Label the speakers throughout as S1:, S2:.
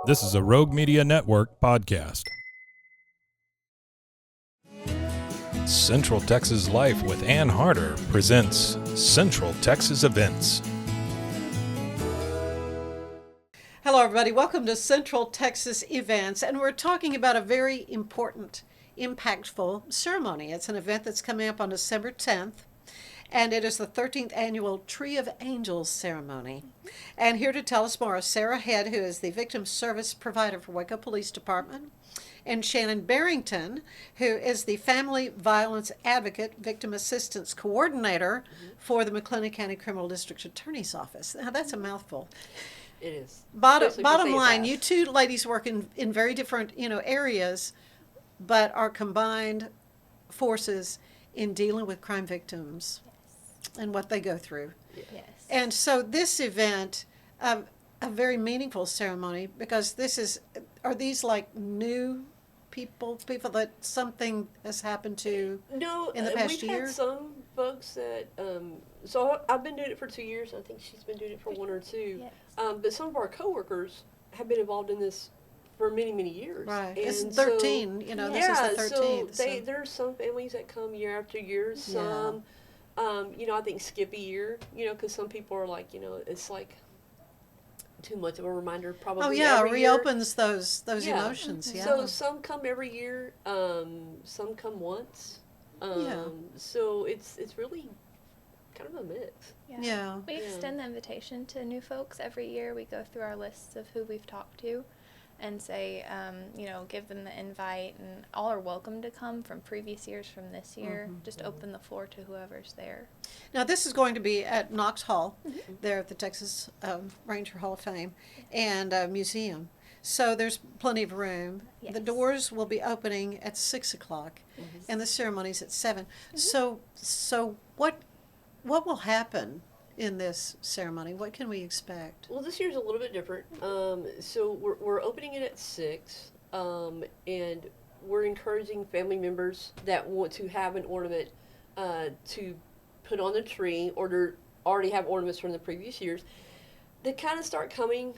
S1: This is a Rogue Media Network podcast. Central Texas Life with Ann Harder presents Central Texas Events.
S2: Hello, everybody. Welcome to Central Texas Events, and we're talking about a very important, impactful ceremony. It's an event that's coming up on December 10th, and it is the 13th annual Tree of Angels ceremony. And here to tell us more is Sarah Head, who is the Victim Service Provider for Waco Police Department, and Shannon Barrington, who is the Family Violence Advocate Victim Assistance Coordinator for the Mclennan County Criminal District Attorney's Office. Now, that's a mouthful.
S3: It is.
S2: Bottom line, you two ladies work in very different, areas, but are combined forces in dealing with crime victims and what they go through.
S3: Yes.
S2: And so this event, a very meaningful ceremony, because are these like new people that something has happened to
S3: No,
S2: in the past
S3: we've
S2: year?
S3: had some folks that, so I've been doing it for 2 years. I think she's been doing it for 1 or 2.
S4: Yes.
S3: But some of our coworkers have been involved in this for many, many years.
S2: Right.
S3: And
S2: It's
S3: so-
S2: 13, this is the 13th.
S3: So there's some families that come year after year. Some, I think skip a year, because some people are like, it's like too much of a reminder probably.
S2: Oh yeah,
S3: every year.
S2: reopens those
S3: Yeah.
S2: emotions. Yeah.
S3: So some come every year, some come once. So it's really kind of a mix.
S2: Yeah.
S4: We extend the invitation to new folks every year. We go through our lists of who we've talked to and say, give them the invite, and all are welcome to come from previous years, from this year. Just open the floor to whoever's there.
S2: Now, this is going to be at Knox Hall, there at the Texas Ranger Hall of Fame, and Museum. So there's plenty of room.
S4: Yes.
S2: The doors will be opening at 6 o'clock, and the ceremony's at 7. So what will happen in this ceremony? What can we expect?
S3: Well, this year's a little bit different. So we're opening it at 6, and we're encouraging family members that want to have an ornament to put on the tree, or already have ornaments from the previous years. They kind of start coming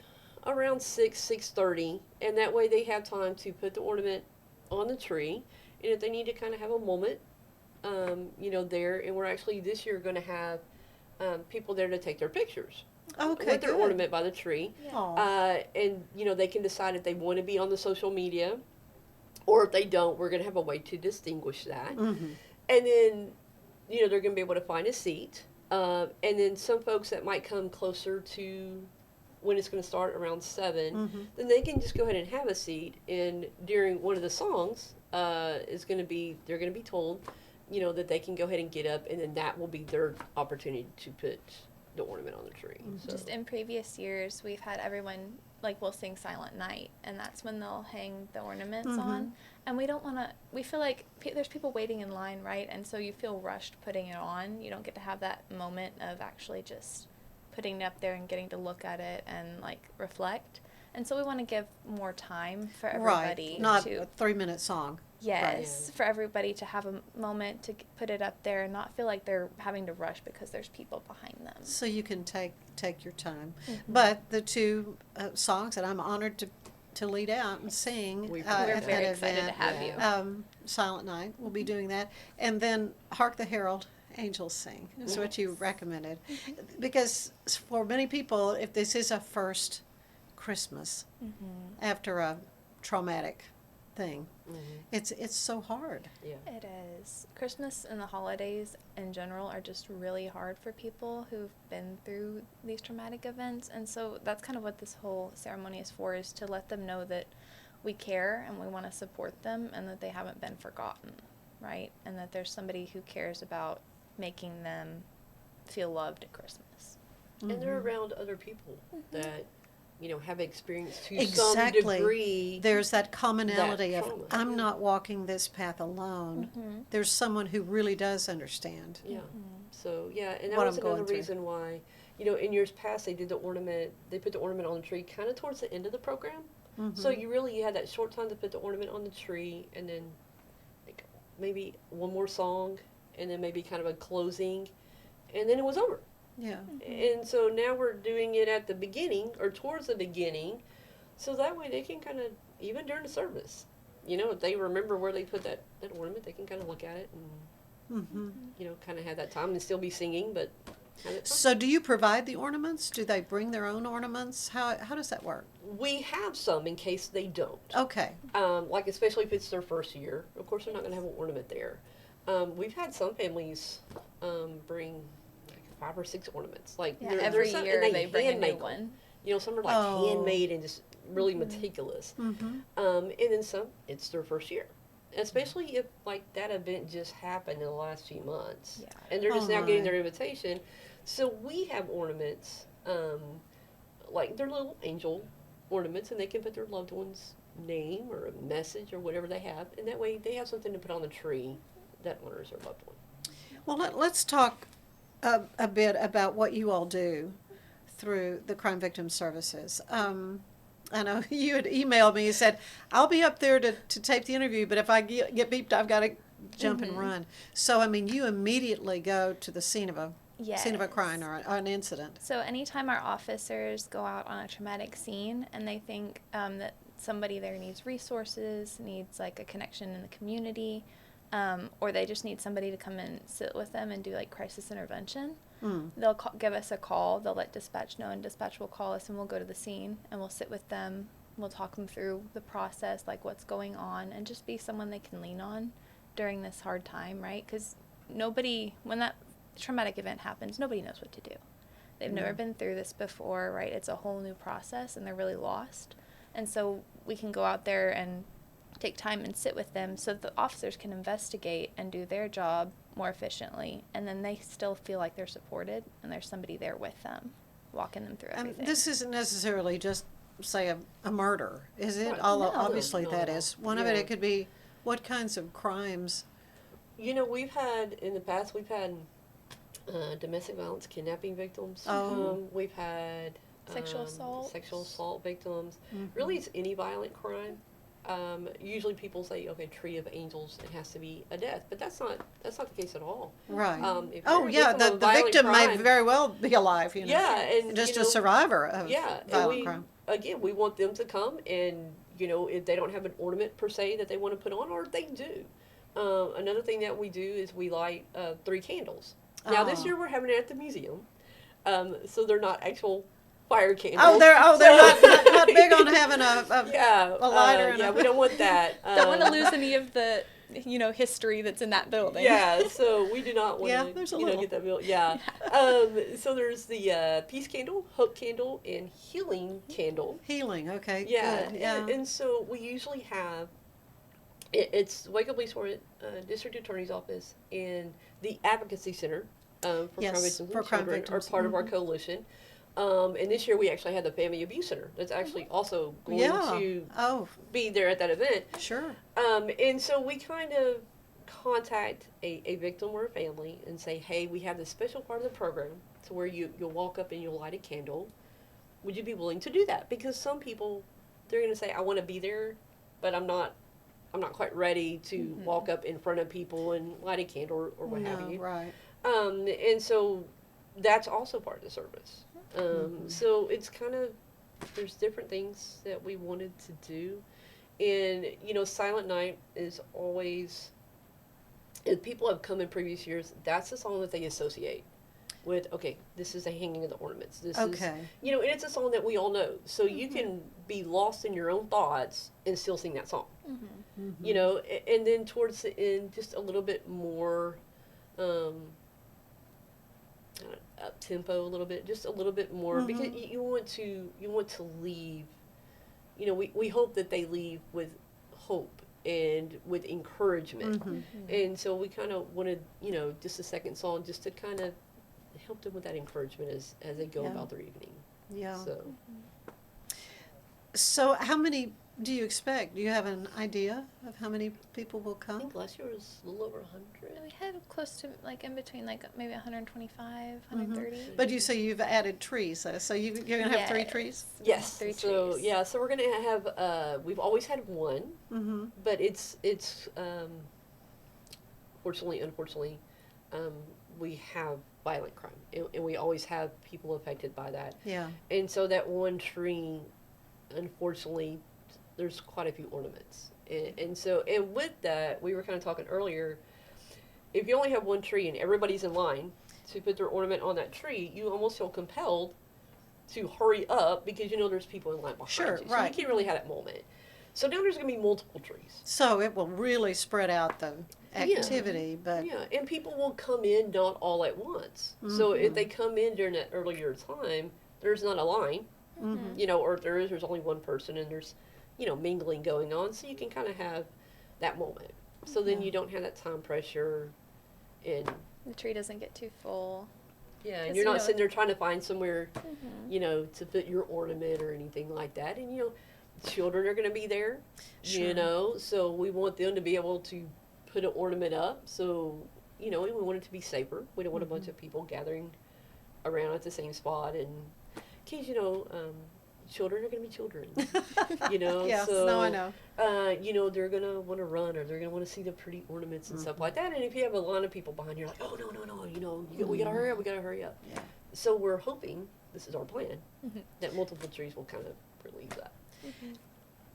S3: around 6:30, and that way they have time to put the ornament on the tree. And if they need to kind of have a moment, there, and we're actually this year going to have people there to take their pictures
S2: Okay,
S3: with their
S2: good.
S3: ornament by the tree.
S2: Aw.
S3: And they can decide if they want to be on the social media, or if they don't, we're going to have a way to distinguish that.
S2: Mhm.
S3: And then, they're going to be able to find a seat. And then some folks that might come closer to when it's going to start around 7, then they can just go ahead and have a seat. And during one of the songs, they're going to be told, that they can go ahead and get up, and then that will be their opportunity to put the ornament on the tree. So.
S4: Just in previous years, we've had everyone, we'll sing Silent Night, and that's when they'll hang the ornaments on. And we don't want to, we feel like there's people waiting in line, right? And so you feel rushed putting it on. You don't get to have that moment of actually just putting it up there and getting to look at it and, reflect. And so we want to give more time for everybody.
S2: Right, not a 3-minute song.
S4: Yes, for everybody to have a moment to put it up there and not feel like they're having to rush because there's people behind them.
S2: So you can take your time. But the two songs that I'm honored to lead out and sing
S3: We're
S2: at
S4: very
S2: that
S4: excited
S2: event,
S4: to have you.
S2: Silent Night, we'll be doing that. And then Hark the Herald Angels Sing is what you recommended. Because for many people, if this is a first Christmas after a traumatic thing, it's so hard.
S3: Yeah.
S4: It is. Christmas and the holidays in general are just really hard for people who've been through these traumatic events. And so that's kind of what this whole ceremony is for, is to let them know that we care and we want to support them, and that they haven't been forgotten, right? And that there's somebody who cares about making them feel loved at Christmas.
S3: And they're around other people that, have experienced to
S2: Exactly.
S3: some degree.
S2: There's that commonality
S3: that
S2: of,
S3: trauma.
S2: I'm not walking this path alone. There's someone who really does understand.
S3: Yeah. So, and that
S2: What
S3: was
S2: I'm
S3: another
S2: going through.
S3: reason why, in years past, they put the ornament on the tree kind of towards the end of the program. So you had that short time to put the ornament on the tree, and then maybe one more song, and then maybe kind of a closing, and then it was over.
S2: Yeah.
S3: And so now we're doing it at the beginning, or towards the beginning, So that way they can kind of, even during the service, if they remember where they put that ornament, they can kind of look at it and, kind of have that time and still be singing, but have it fun.
S2: So do you provide the ornaments? Do they bring their own ornaments? How does that work?
S3: We have some in case they don't.
S2: Okay.
S3: Like especially if it's their first year. Of course, they're not going to have an ornament there. We've had some families bring like 5 or 6 ornaments. Like
S4: every year
S3: and
S4: they bring a new
S3: handmake
S4: one.
S3: them. Some are like handmade and just really meticulous. And then some, it's their first year. Especially if like that event just happened in the last few months.
S4: Yeah.
S3: And they're just now getting their invitation. So we have ornaments, like they're little angel ornaments, and they can put their loved one's name or a message or whatever they have. And that way they have something to put on the tree that honors their loved one.
S2: Well, let's talk a bit about what you all do through the Crime Victim Services. I know you had emailed me. You said, I'll be up there to tape the interview, but if I get beeped, I've got to jump and run. So, I mean, you immediately go to the scene of a crime or an incident.
S4: So anytime our officers go out on a traumatic scene and they think that somebody there needs resources, needs like a connection in the community, or they just need somebody to come and sit with them and do like crisis intervention, they'll give us a call. They'll let dispatch know, and dispatch will call us, and we'll go to the scene and we'll sit with them. We'll talk them through the process, like what's going on, and just be someone they can lean on during this hard time, right? Because when that traumatic event happens, nobody knows what to do. They've never been through this before, right? It's a whole new process, and they're really lost. And so we can go out there and take time and sit with them so that the officers can investigate and do their job more efficiently, and then they still feel like they're supported and there's somebody there with them, walking them through everything.
S2: This isn't necessarily just, say, a murder, is it?
S3: Right.
S2: Although
S3: No.
S2: obviously
S3: No.
S2: that is. One of it could be what kinds of crimes?
S3: We've had, in the past, domestic violence, kidnapping victims. We've had
S4: Sexual
S3: assault victims. Really, it's any violent crime. Usually people say, okay, tree of angels, it has to be a death, but that's not the case at all.
S2: Right.
S3: If you're a victim of
S2: the
S3: a violent
S2: victim may
S3: crime,
S2: very well be alive,
S3: Yeah, and
S2: just a survivor of violent crime.
S3: Again, we want them to come, and if they don't have an ornament per se that they want to put on, or they do. Another thing that we do is we light 3 candles. Now this year we're having it at the museum, so they're not actual fire candles.
S2: They're not big on having a lighter.
S3: We don't want that.
S4: Don't want to lose any of the history that's in that building.
S3: Yeah, so we do not want to get that built. Yeah. So there's the peace candle, hope candle, and healing candle.
S2: Healing, okay.
S3: Yeah,
S2: Good. Yeah.
S3: And so we usually have it's Waco Police Department, District Attorney's Office, and the Advocacy Center for Crime Victims and Children are part of our coalition. And this year we actually had the Family Abuse Center that's actually also going to be there at that event.
S2: Sure.
S3: And so we kind of contact a victim or a family and say, hey, we have this special part of the program to where you'll walk up and you'll light a candle. Would you be willing to do that? Because some people, they're going to say, I want to be there, but I'm not quite ready to walk up in front of people and light a candle or what have you.
S2: Right.
S3: And so that's also part of the service. So it's kind of, there's different things that we wanted to do. And, Silent Night is always, if people have come in previous years, that's the song that they associate with, okay, this is the hanging of the ornaments. This is, and it's a song that we all know. So you can be lost in your own thoughts and still sing that song. And then towards the end, just a little bit more, up tempo a little bit, just a little bit more, because you want to leave, we hope that they leave with hope and with encouragement. And so we kind of wanted, just a second song just to kind of help them with that encouragement as they go about their evening.
S2: Yeah.
S3: So
S2: how many do you expect? Do you have an idea of how many people will
S3: I
S2: come?
S3: think last year was a little over 100.
S4: We had close to, in between, maybe 125, 130.
S2: But you say you've added trees, so you're going to have 3 trees?
S4: Yes, 3 trees.
S3: So we're going to have, we've always had 1, but it's unfortunately, we have violent crime, and we always have people affected by that.
S2: Yeah.
S3: And so that 1 tree unfortunately, there's quite a few ornaments. And with that, we were kind of talking earlier, if you only have one tree and everybody's in line to put their ornament on that tree, you almost feel compelled to hurry up because you know there's people in line behind
S2: Sure,
S3: you. So
S2: right.
S3: you can't really have that moment. So now there's going to be multiple trees.
S2: So it will really spread out the activity, but
S3: Yeah, and people will come in not all at once. So if they come in during that earlier time, there's not a line, you know, or if there's only one person and there's, you know, mingling going on. So you can kind of have that moment. So then you don't have that time pressure and
S4: The tree doesn't get too full.
S3: yeah, and
S4: 'Cause,
S3: you're
S4: you
S3: not
S4: know,
S3: sitting there trying to find somewhere, you know, to put your ornament or anything like that. And, you know, children are going to be there,
S2: Sure.
S3: you know, so we want them to be able to put an ornament up. So, you know, we want it to be safer. We don't want a bunch of people gathering around at the same spot. And, kids, you know, children are going to be children, you know.
S2: yes,
S3: so,
S2: no, I know.
S3: you know, they're going to want to run or they're going to want to see the pretty ornaments and stuff like that. And if you have a line of people behind you, you're like, oh, no, you know, we got to hurry up, we got to hurry up.
S2: Yeah.
S3: So we're hoping, this is our plan, that multiple trees will kind of relieve that.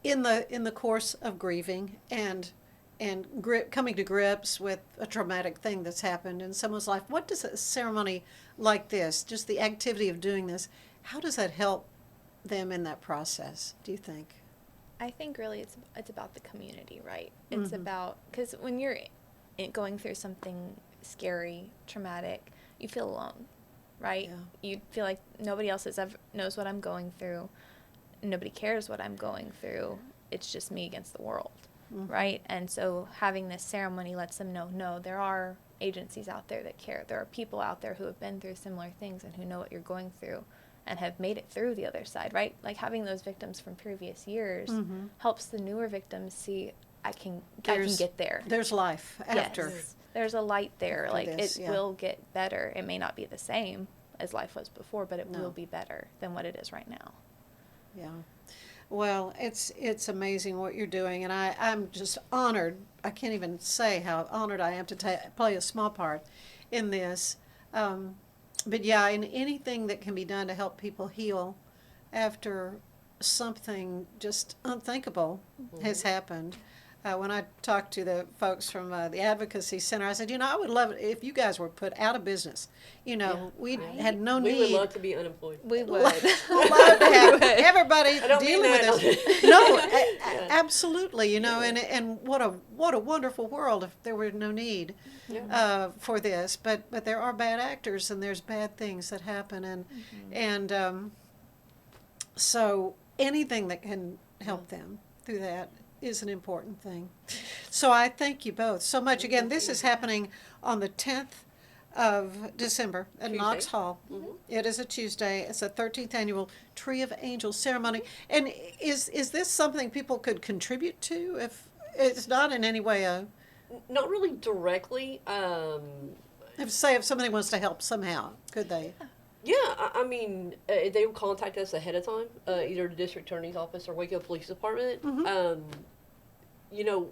S2: In the course of grieving and coming to grips with a traumatic thing that's happened in someone's life, what does a ceremony like this, just the activity of doing this, how does that help them in that process, do you think?
S4: I think really it's about the community, right? It's about, because when you're going through something scary, traumatic, you feel alone, right?
S2: Yeah.
S4: You feel like nobody else knows what I'm going through. Nobody cares what I'm going through. It's just me against the world, right? And so having this ceremony lets them know, no, there are agencies out there that care. There are people out there who have been through similar things and who know what you're going through and have made it through the other side, right? Like having those victims from previous years helps the newer victims see, I can get there.
S2: There's life after.
S4: Yes. There's a light there. Like
S2: this,
S4: it
S2: yeah.
S4: will get better. It may not be the same as life was before, but it
S2: No.
S4: will be better than what it is right now.
S2: Yeah. Well, it's amazing what you're doing, and I'm just honored. I can't even say how honored I am to play a small part in this. But yeah, in anything that can be done to help people heal after something just unthinkable has happened. When I talked to the folks from the Advocacy Center, I said, you know, I would love it if you guys were put out of business. You know, we had no
S3: We
S2: need.
S3: would love to be unemployed.
S4: We would.
S2: Love to have everybody
S3: I don't mean
S2: dealing with
S3: that.
S2: this. No, absolutely. You know, and what a wonderful world if there were no need for this. But there are bad actors and there's bad things that happen, and so anything that can help them through that is an important thing. So I thank you both so much. Again, this is happening on the 10th of December at
S3: Tuesday.
S2: Knox Hall. It is a Tuesday. It's the 13th annual Tree of Angels ceremony. And is this something people could contribute to if it's not in any way a...
S3: Not really directly.
S2: If somebody wants to help somehow, could they?
S3: Yeah, I mean, they will contact us ahead of time, either the district attorney's office or Waco Police Department. You know,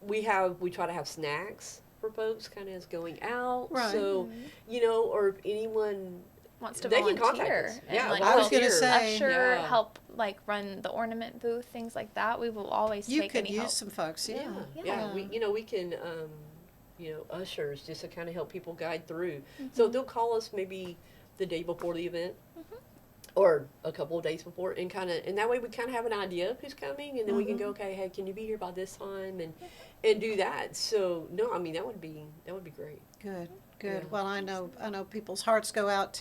S3: we try to have snacks for folks kind of as going out.
S2: Right.
S3: So, you know, or if anyone
S4: Wants to
S3: they can
S4: volunteer.
S3: contact us.
S4: And,
S3: Yeah,
S4: like,
S2: I was
S3: volunteer.
S2: gonna say-
S4: usher,
S3: Yeah.
S4: help like run the ornament booth, things like that. We will always
S2: You
S4: take
S2: could
S4: any
S2: use
S4: help.
S2: some folks, yeah.
S3: Yeah. We can, ushers just to kind of help people guide through. So they'll call us maybe the day before the event or a couple of days before and that way we kind of have an idea of who's coming and then we can go, okay, hey, can you be here by this time and do that. So no, I mean, that would be great.
S2: Good.
S3: Yeah.
S2: Well, I know people's hearts go out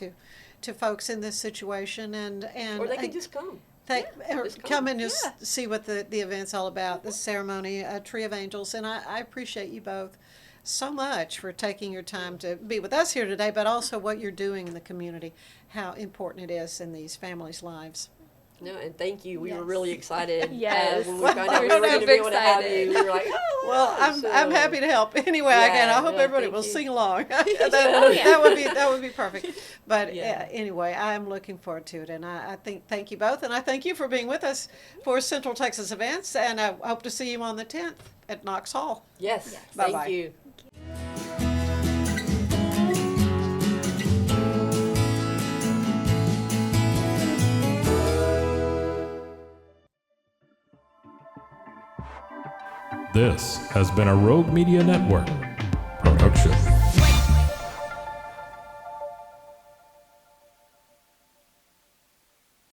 S2: to folks in this situation, and
S3: Or they can just come.
S2: or
S3: just
S2: come
S3: come.
S2: and just see what the event's all about, the ceremony, Tree of Angels. And I appreciate you both so much for taking your time to be with us here today, but also what you're doing in the community, how important it is in these families' lives.
S3: No, and thank you. We were
S4: Yes.
S3: really excited
S4: Yes.
S3: when we found out we
S4: We're
S3: were going to be able
S4: super
S3: to have you.
S4: excited.
S3: We were like, oh,
S2: Well,
S3: wow.
S2: I'm happy to help any way I can. I
S3: Yeah,
S2: hope
S3: no,
S2: everybody
S3: thank
S2: will
S3: you.
S2: sing along.
S4: yeah.
S2: that would be perfect. But
S3: Yeah.
S2: anyway, I'm looking forward to it, and I thank you both, and I thank you for being with us for Central Texas Events, and I hope to see you on the 10th at Knox Hall.
S3: Yes,
S4: Yes.
S3: thank
S2: Bye-bye.
S3: you.
S1: This has been a Rogue Media Network production.